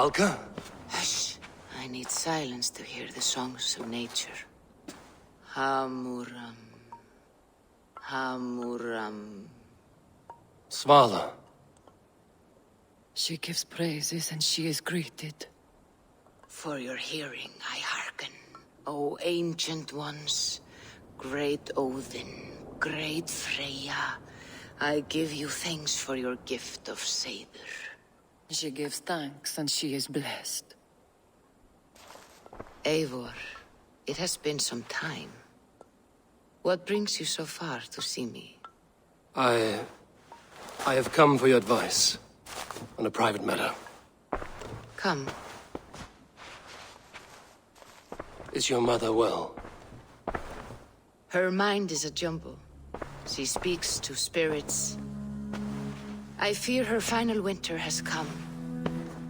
Valka? Hush. I need silence to hear the songs of nature. Hamuram. Hamuram. Svala. She gives praises and she is greeted. For your hearing I hearken, O ancient ones. Great Odin, great Freyja. I give you thanks for your gift of Seer. She gives thanks and she is blessed. Eivor, it has been some time. What brings you so far to see me? I have come for your advice. On a private matter. Come. Is your mother well? Her mind is a jumble. She speaks to spirits. I fear her final winter has come.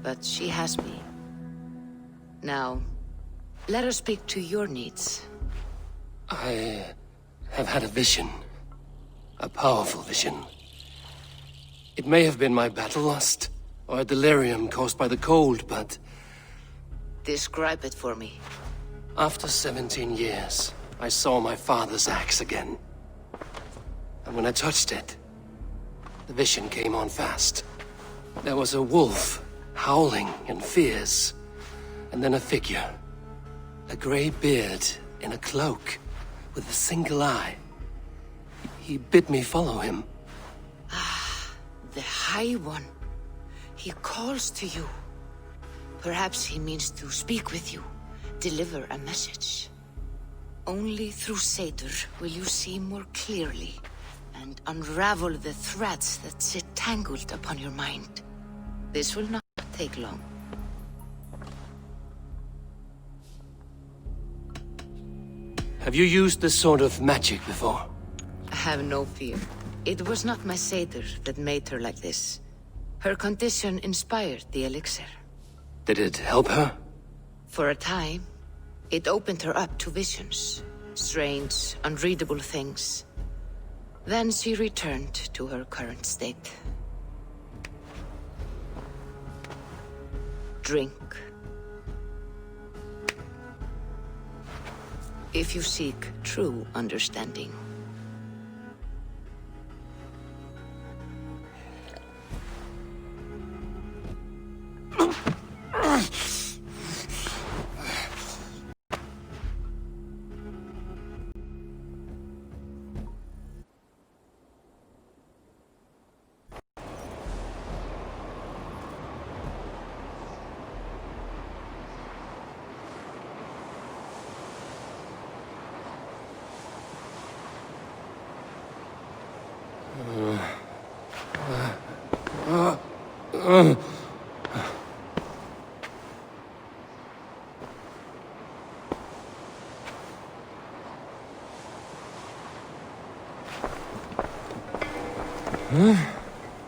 But she has me. Now, let us speak to your needs. I have had a vision. A powerful vision. It may have been my battle lust, or a delirium caused by the cold, but... Describe it for me. After 17 years, I saw my father's axe again. And when I touched it, the vision came on fast. There was a wolf, howling and fierce, and then a figure. A grey beard in a cloak, with a single eye. He bid me follow him. The High One. He calls to you. Perhaps he means to speak with you, deliver a message. Only through Seer will you see more clearly, and unravel the threads that sit tangled upon your mind. This will not take long. Have you used this sort of magic before? Have no fear. It was not my Seir that made her like this. Her condition inspired the elixir. Did it help her? For a time, it opened her up to visions. Strange, unreadable things. Then she returned to her current state. Drink. If you seek true understanding.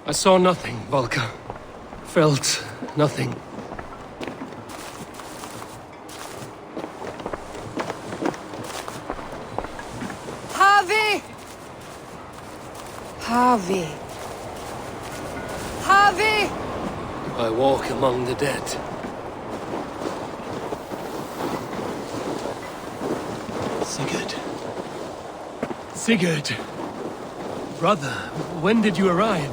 I saw nothing, Valka. Felt nothing. Harvey! Harvey! Harvey! I walk among the dead. Sigurd. Sigurd! Brother, when did you arrive?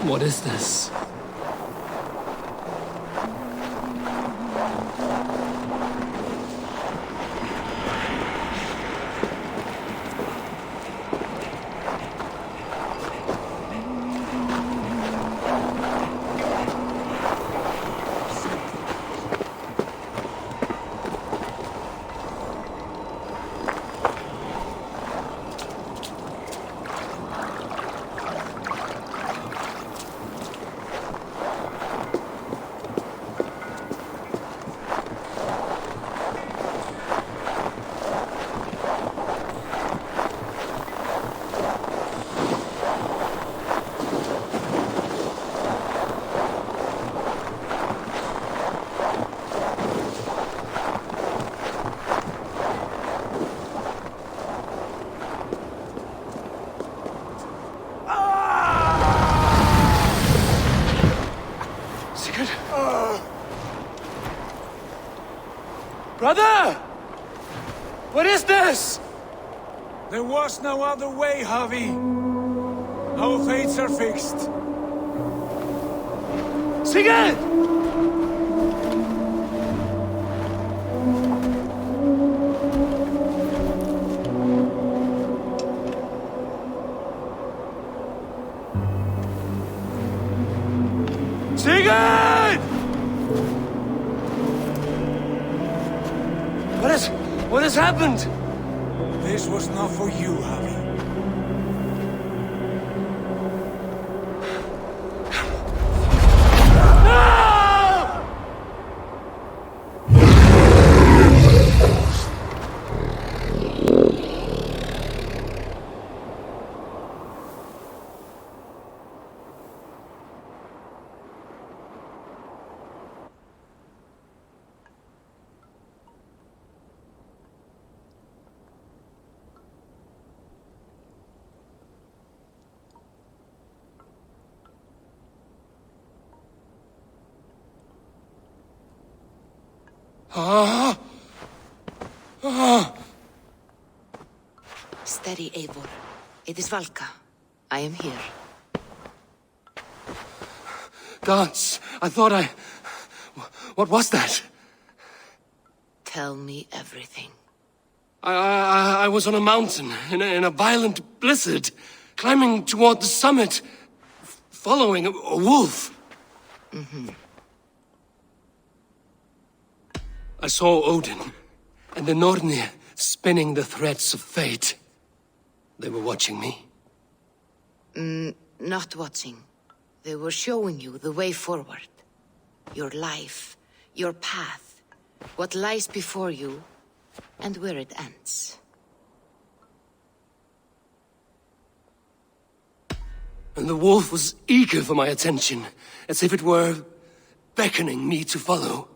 What is this? Brother! What is this? There was no other way, Javi. Our fates are fixed. Sigurd! Sigurd! What has happened? This was not for you, Javi. Steady, Eivor. It is Valka. I am here. Gods, I thought I... What was that? Tell me everything. I was on a mountain, in a violent blizzard, climbing toward the summit, following a wolf. I saw Odin, and the Nornir spinning the threads of fate. They were watching me. Not watching. They were showing you the way forward. Your life, your path, what lies before you, and where it ends. And the wolf was eager for my attention, as if it were beckoning me to follow.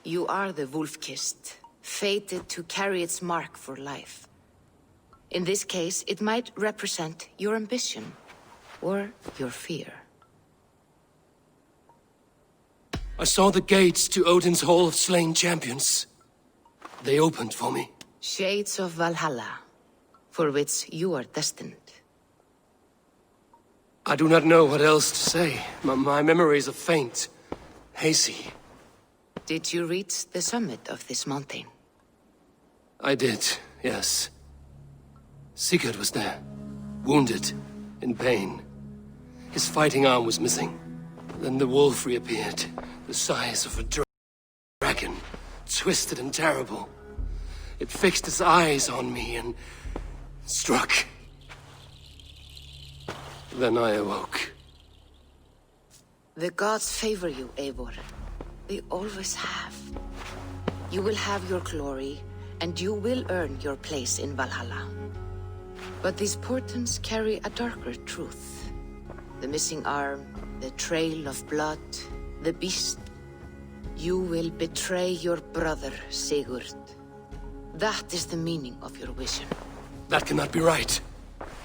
You are the wolf-kissed, fated to carry its mark for life. In this case, it might represent your ambition, or your fear. I saw the gates to Odin's Hall of Slain Champions. They opened for me. Shades of Valhalla, for which you are destined. I do not know what else to say. My memories are faint, hazy. Did you reach the summit of this mountain? I did, yes. Sigurd was there, wounded, in pain. His fighting arm was missing. Then the wolf reappeared, the size of a dragon, twisted and terrible. It fixed its eyes on me and struck. Then I awoke. The gods favor you, Eivor. They always have. You will have your glory, and you will earn your place in Valhalla. But these portents carry a darker truth. The missing arm, the trail of blood, the beast. You will betray your brother, Sigurd. That is the meaning of your vision. That cannot be right.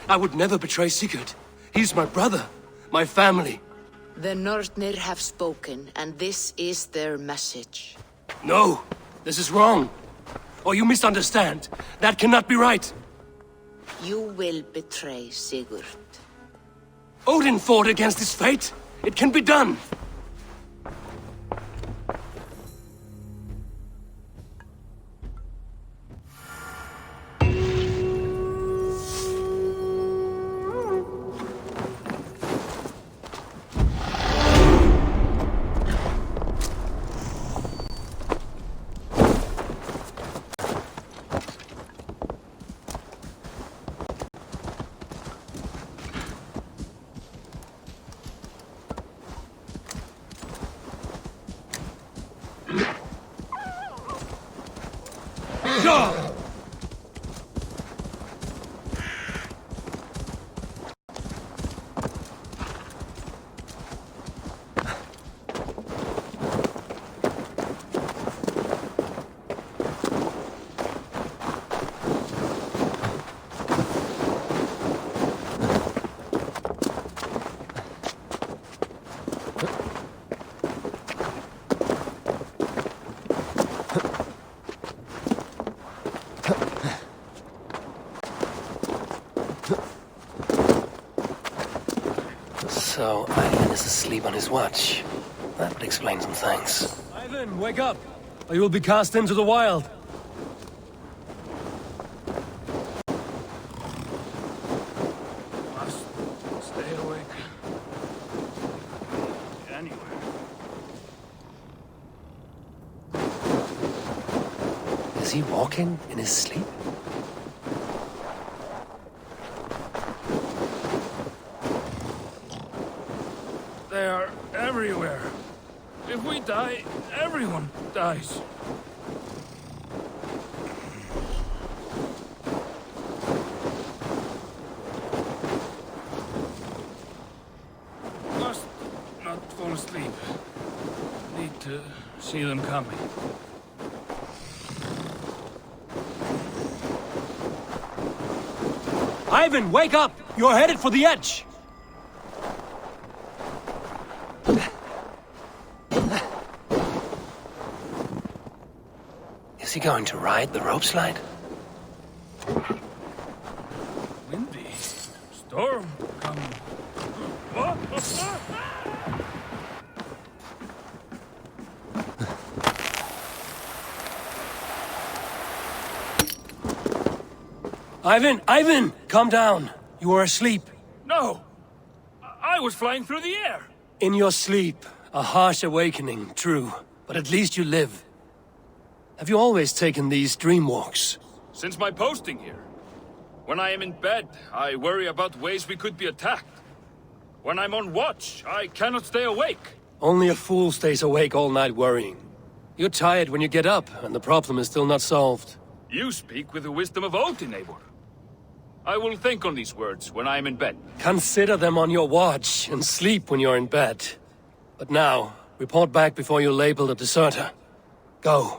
I would never betray Sigurd. He's my brother, my family. The Nornir have spoken, and this is their message. No, this is wrong. Or you misunderstand. That cannot be right. You will betray Sigurd. Odin fought against his fate. It can be done. So, Ivan is asleep on his watch. That would explain some things. Ivan, wake up! Or you will be cast into the wild. Must stay awake. Anywhere. Is he walking in his sleep? They are everywhere. If we die, everyone dies. Must not fall asleep. Need to see them coming. Ivan, wake up! You're headed for the edge! Is he going to ride the rope slide? Windy. Storm coming. Ivan! Calm down. You are asleep. No! I was flying through the air! In your sleep. A harsh awakening, true. But at least you live. Have you always taken these dream walks? Since my posting here. When I am in bed, I worry about ways we could be attacked. When I'm on watch, I cannot stay awake. Only a fool stays awake all night worrying. You're tired when you get up, and the problem is still not solved. You speak with the wisdom of Odin, Eivor. I will think on these words when I am in bed. Consider them on your watch, and sleep when you're in bed. But now, report back before you're labeled a deserter. Go.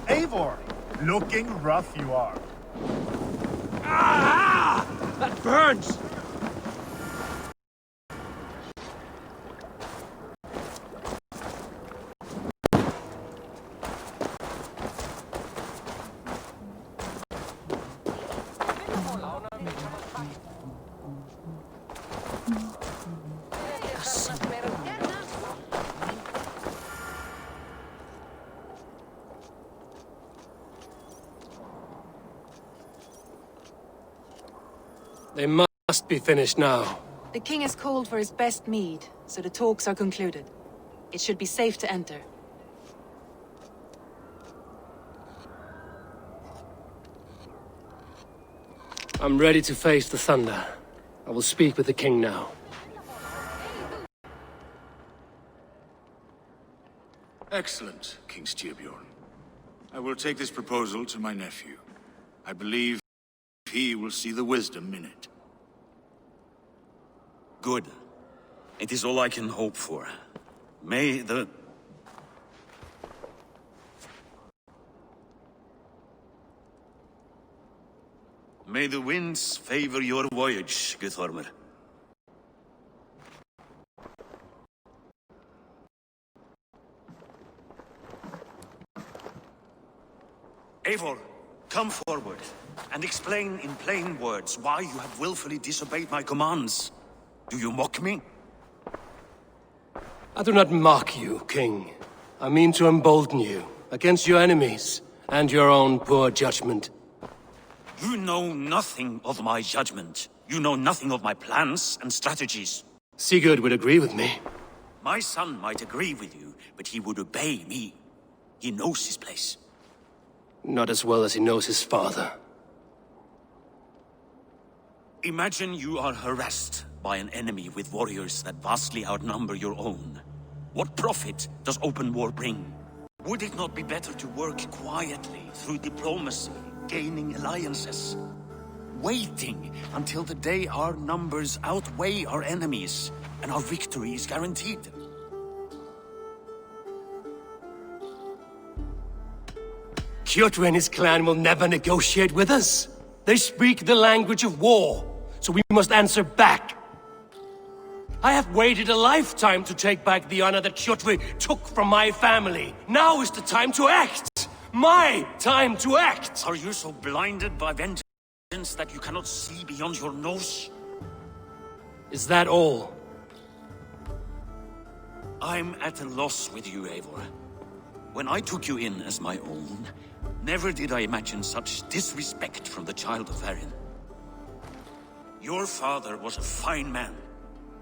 Eivor! Looking rough you are. Ah! That burns! They must be finished now. The king has called for his best mead, so the talks are concluded. It should be safe to enter. I'm ready to face the thunder. I will speak with the king now. Excellent, King Styrbjorn. I will take this proposal to my nephew. I believe he will see the wisdom in it. Good. It is all I can hope for. May the... May the winds favor your voyage, Guthormr. Eivor, come forward and explain in plain words why you have willfully disobeyed my commands. Do you mock me? I do not mock you, King. I mean to embolden you against your enemies and your own poor judgment. You know nothing of my judgment. You know nothing of my plans and strategies. Sigurd would agree with me. My son might agree with you, but he would obey me. He knows his place. Not as well as he knows his father. Imagine you are harassed by an enemy with warriors that vastly outnumber your own. What profit does open war bring? Would it not be better to work quietly through diplomacy, gaining alliances? Waiting until the day our numbers outweigh our enemies and our victory is guaranteed. Kjotr and his clan will never negotiate with us. They speak the language of war, so we must answer back. I have waited a lifetime to take back the honor that Kjotr took from my family. Now is the time to act! My time to act! Are you so blinded by vengeance that you cannot see beyond your nose? Is that all? I'm at a loss with you, Eivor. When I took you in as my own, never did I imagine such disrespect from the child of Varin. Your father was a fine man.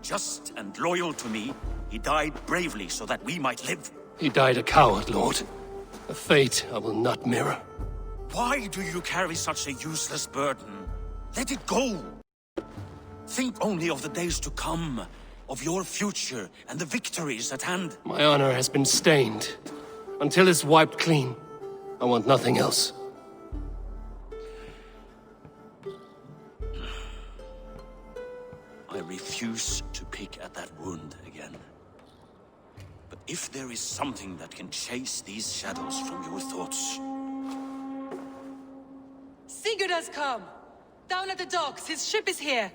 Just and loyal to me, he died bravely so that we might live. He died a coward, Lord. A fate I will not mirror. Why do you carry such a useless burden? Let it go! Think only of the days to come, of your future and the victories at hand. My honor has been stained. Until it's wiped clean, I want nothing else. I refuse to pick at that wound again. But if there is something that can chase these shadows from your thoughts... Sigurd has come! Down at the docks, his ship is here!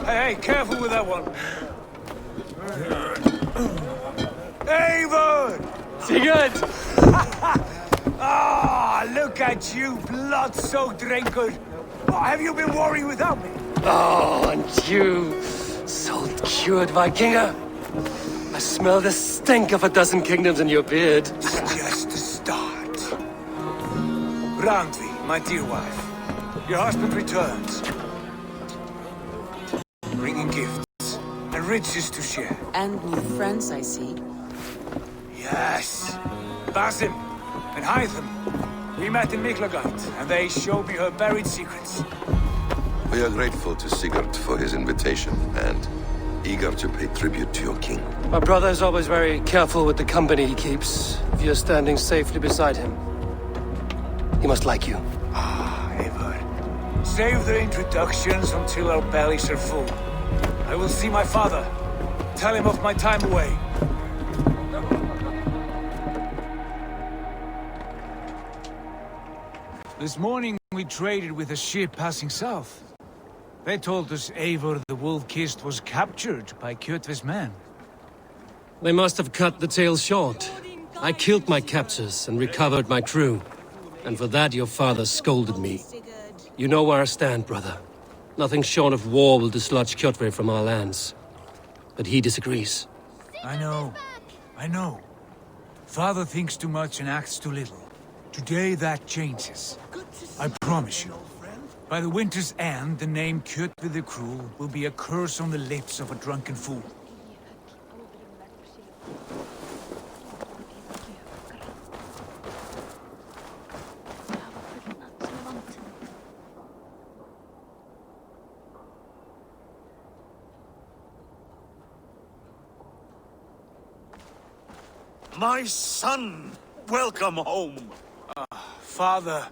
Hey, careful with that one. Eivor! Sigurd! Ah, look at you, blood-soaked drunkard. Oh, have you been warring without me? Oh, and you, salt-cured Vikinger. I smell the stink of a dozen kingdoms in your beard. It's just the start. Randvi, my dear wife, your husband returns. Bringing gifts and riches to share. And new friends, I see. Yes. Basim and Hytham. We met in Likeaviking, and they showed me her buried secrets. We are grateful to Sigurd for his invitation, and eager to pay tribute to your king. My brother is always very careful with the company he keeps. If you're standing safely beside him, he must like you. Ah, Eivor. Save the introductions until our bellies are full. I will see my father. Tell him of my time away. This morning we traded with a ship passing south. They told us Eivor the Wolf-Kissed was captured by Kjotve's men. They must have cut the tale short. I killed my captors and recovered my crew. And for that your father scolded me. You know where I stand, brother. Nothing short of war will dislodge Kjotve from our lands. But he disagrees. I know. Father thinks too much and acts too little. Today that changes. I promise you. By the winter's end, the name Kjotve the Cruel will be a curse on the lips of a drunken fool. My son! Welcome home! Father...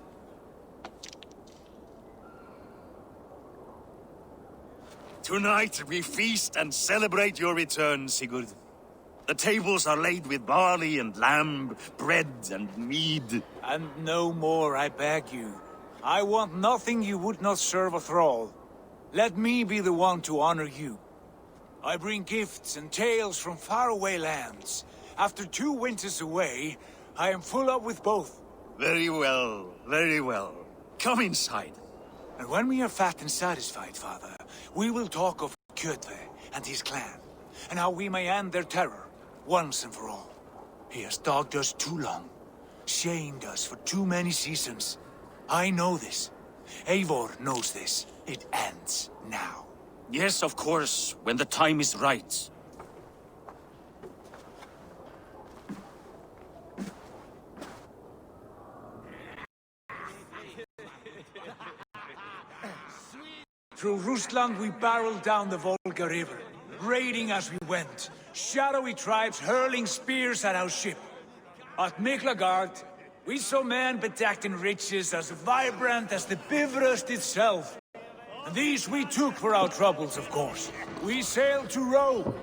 Tonight we feast and celebrate your return, Sigurd. The tables are laid with barley and lamb, bread and mead. And no more, I beg you. I want nothing you would not serve a thrall. Let me be the one to honor you. I bring gifts and tales from faraway lands. After 2 winters away, I am full up with both. Very well, very well. Come inside. And when we are fat and satisfied, Father, we will talk of Kjotve and his clan, and how we may end their terror, once and for all. He has dogged us too long, shamed us for too many seasons. I know this. Eivor knows this. It ends now. Yes, of course, when the time is right. Through Rusland we barreled down the Volga River, raiding as we went, shadowy tribes hurling spears at our ship. At Miklagard, we saw men bedecked in riches as vibrant as the Bifrost itself. And these we took for our troubles, of course. We sailed to Rome,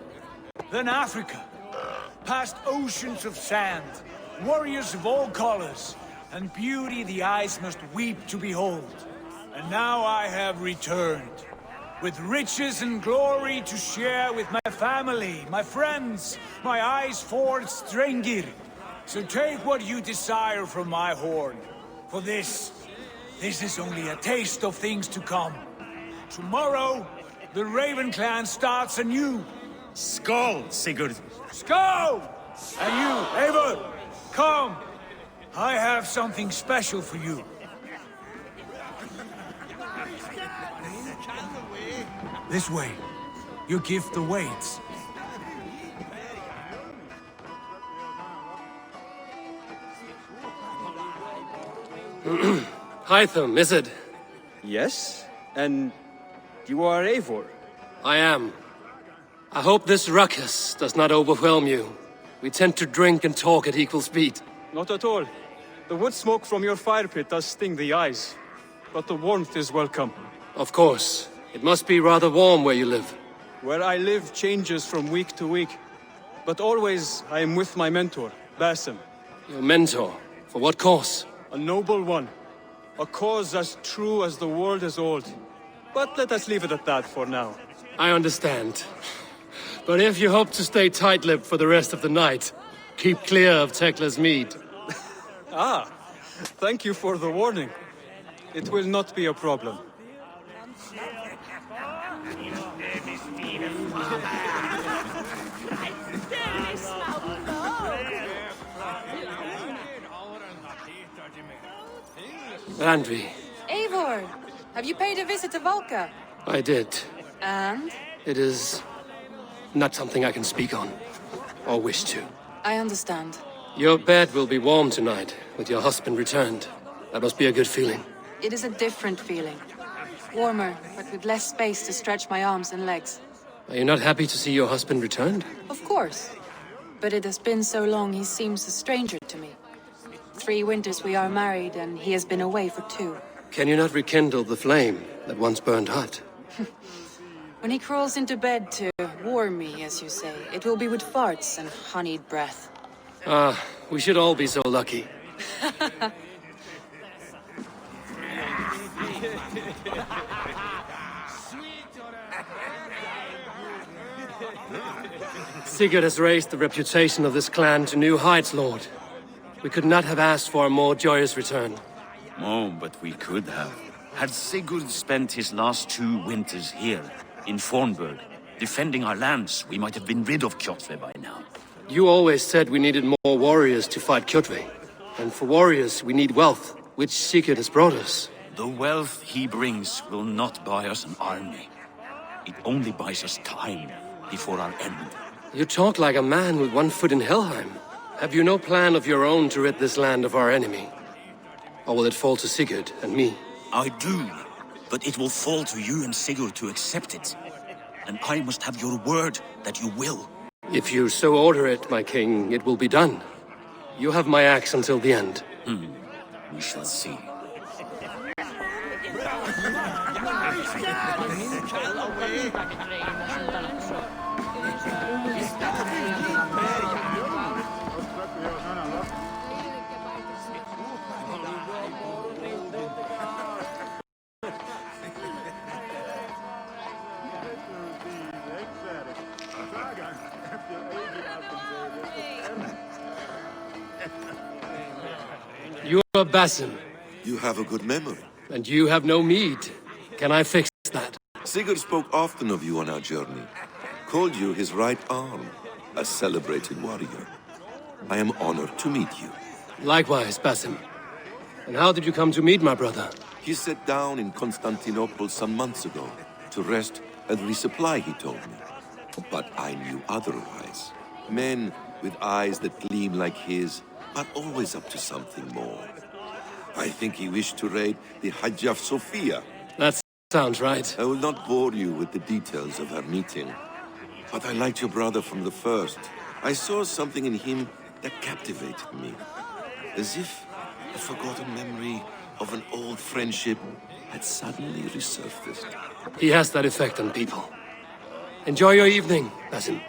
then Africa, past oceans of sand, warriors of all colors, and beauty the eyes must weep to behold. And now I have returned, with riches and glory to share with my family, my friends, my eyes-forged Strengir. So take what you desire from my hoard. For this is only a taste of things to come. Tomorrow, the Raven clan starts anew. Skål, Sigurd! Skål! And you, Eivor, come! I have something special for you. This way. Your gift awaits. Hytham, is it? Yes? And you are Eivor? I am. I hope this ruckus does not overwhelm you. We tend to drink and talk at equal speed. Not at all. The wood smoke from your fire pit does sting the eyes. But the warmth is welcome. Of course. It must be rather warm where you live. Where I live changes from week to week. But always I am with my mentor, Basim. Your mentor? For what cause? A noble one. A cause as true as the world is old. But let us leave it at that for now. I understand. But if you hope to stay tight-lipped for the rest of the night, keep clear of Tekla's mead. Ah, thank you for the warning. It will not be a problem. Randvi. Eivor! Have you paid a visit to Valka? I did. And? It is not something I can speak on, or wish to. I understand. Your bed will be warm tonight, with your husband returned. That must be a good feeling. It is a different feeling. Warmer, but with less space to stretch my arms and legs. Are you not happy to see your husband returned? Of course. But it has been so long he seems a stranger to me. 3 winters we are married, and he has been away for 2. Can you not rekindle the flame that once burned hot? When he crawls into bed to warm me, as you say, it will be with farts and honeyed breath. Ah, we should all be so lucky. Sigurd has raised the reputation of this clan to new heights, Lord. We could not have asked for a more joyous return. Oh, but we could have. Had Sigurd spent his last 2 winters here, in Fornburg, defending our lands, we might have been rid of Kjotve by now. You always said we needed more warriors to fight Kjotve. And for warriors, we need wealth, which Sigurd has brought us. The wealth he brings will not buy us an army. It only buys us time before our end. You talk like a man with one foot in Helheim. Have you no plan of your own to rid this land of our enemy? Or will it fall to Sigurd and me? I do, but it will fall to you and Sigurd to accept it. And I must have your word that you will. If you so order it, my king, it will be done. You have my axe until the end. We shall see. You are Basim, You have a good memory. and you have no mead. Can I fix that? Sigurd spoke often of you on our journey. Called you his right arm, a celebrated warrior. I am honored to meet you. Likewise, Basim. And how did you come to meet my brother? He sat down in Constantinople some months ago to rest and resupply, he told me. But I knew otherwise. Men with eyes that gleam like his are always up to something more. I think he wished to raid the Hagia Sophia. That sounds right. I will not bore you with the details of our meeting. But I liked your brother from the first. I saw something in him that captivated me. As if a forgotten memory of an old friendship had suddenly resurfaced. He has that effect on people. Enjoy your evening, Basim.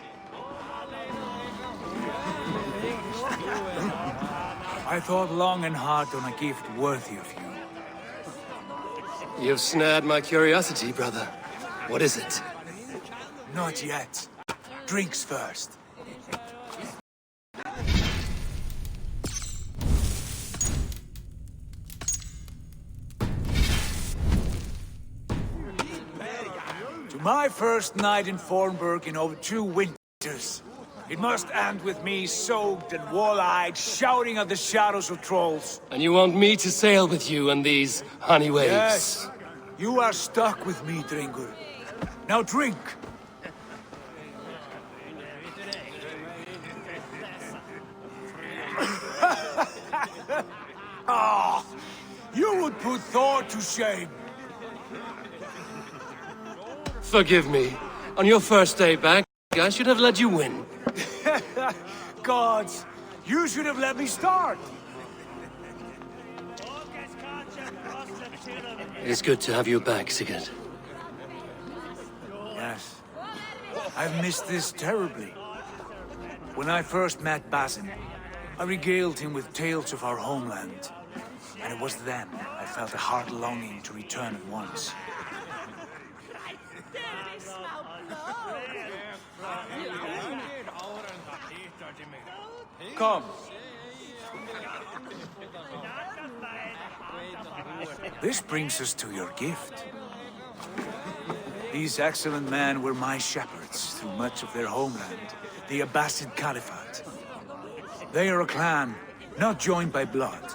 I thought long and hard on a gift worthy of you. You've snared my curiosity, brother. What is it? Not yet. Drinks first. To my first night in Fornburg in over 2 winters. It must end with me soaked and wall-eyed, shouting at the shadows of trolls. And you want me to sail with you on these honey waves? Yes. You are stuck with me, Dringur. Now drink. Ah, you would put Thor to shame. Forgive me. On your first day back, I should have let you win. Gods, you should have let me start. It's good to have you back, Sigurd. Yes. I've missed this terribly. When I first met Basim, I regaled him with tales of our homeland. And it was then I felt a heart longing to return at once. Come. This brings us to your gift. These excellent men were my shepherds through much of their homeland, the Abbasid Caliphate. They are a clan, not joined by blood,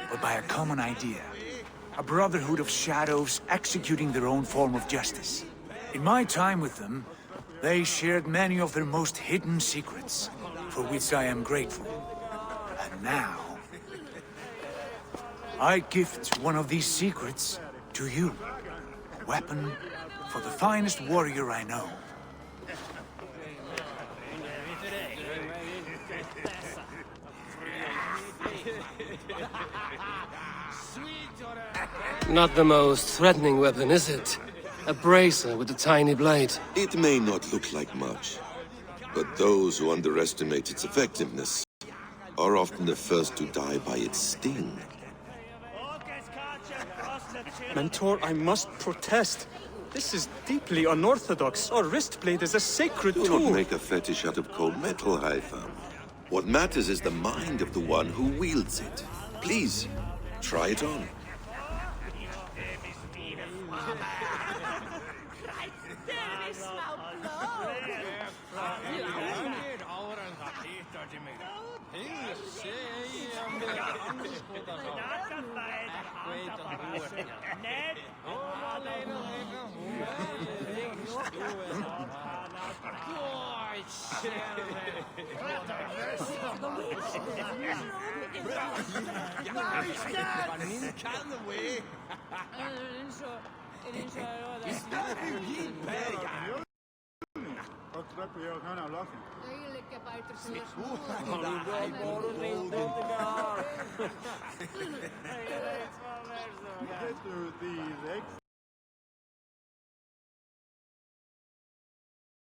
but by a common idea. A brotherhood of shadows executing their own form of justice. In my time with them, they shared many of their most hidden secrets, for which I am grateful. And now, I gift one of these secrets to you. A weapon for the finest warrior I know. Not the most threatening weapon, is it? A bracer with a tiny blade. It may not look like much, but those who underestimate its effectiveness are often the first to die by its sting. Mentor, I must protest. This is deeply unorthodox. Our wrist blade is a sacred Do tool. not make a fetish out of cold metal, Eivor. What matters is the mind of the one who wields it. Please, try it on.